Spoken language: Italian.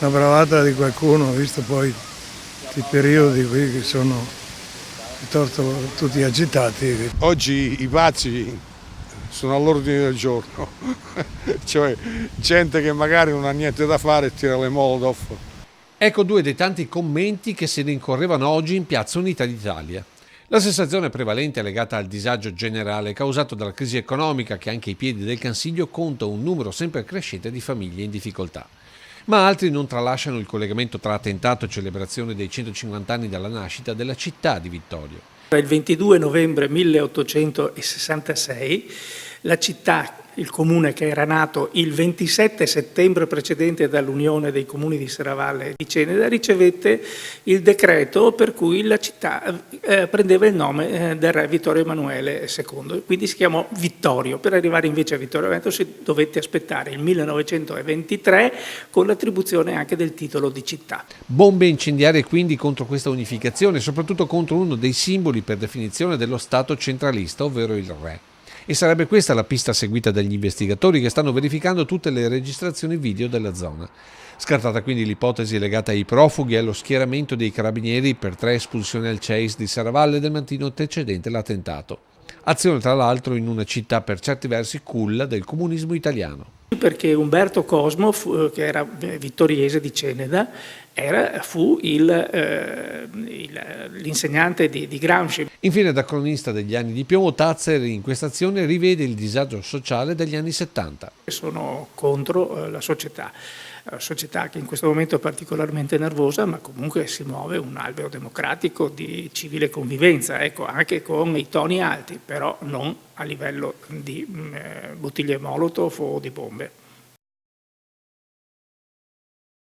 una bravata di qualcuno, visto poi questi periodi qui che sono piuttosto tutti agitati. Oggi i pazzi sono all'ordine del giorno, cioè gente che magari non ha niente da fare e tira le Molotov. Ecco due dei tanti commenti che si rincorrevano oggi in Piazza Unità d'Italia. La sensazione prevalente è legata al disagio generale causato dalla crisi economica che anche ai piedi del Cansiglio conta un numero sempre crescente di famiglie in difficoltà. Ma altri non tralasciano il collegamento tra attentato e celebrazione dei 150 anni dalla nascita della città di Vittorio. Il 22 novembre 1866 la città, il comune che era nato il 27 settembre precedente dall'unione dei comuni di Serravalle e di Ceneda, ricevette il decreto per cui la città prendeva il nome del re Vittorio Emanuele II, quindi si chiamò Vittorio. Per arrivare invece a Vittorio Veneto si dovette aspettare il 1923 con l'attribuzione anche del titolo di città. Bombe incendiarie quindi contro questa unificazione, soprattutto contro uno dei simboli per definizione dello Stato centralista, ovvero il re. E sarebbe questa la pista seguita dagli investigatori che stanno verificando tutte le registrazioni video della zona. Scartata quindi l'ipotesi legata ai profughi e allo schieramento dei carabinieri per 3 espulsioni al Chase di Serravalle del mattino antecedente l'attentato. Azione tra l'altro in una città per certi versi culla del comunismo italiano. Perché Umberto Cosmo, che era vittoriese di Ceneda, fu l'insegnante di Gramsci. Infine, da cronista degli anni di piombo, Tazer in questa azione rivede il disagio sociale degli anni 70. Sono contro la società che in questo momento è particolarmente nervosa, ma comunque si muove un albero democratico di civile convivenza, ecco, anche con i toni alti, però non a livello di bottiglie Molotov o di bombe.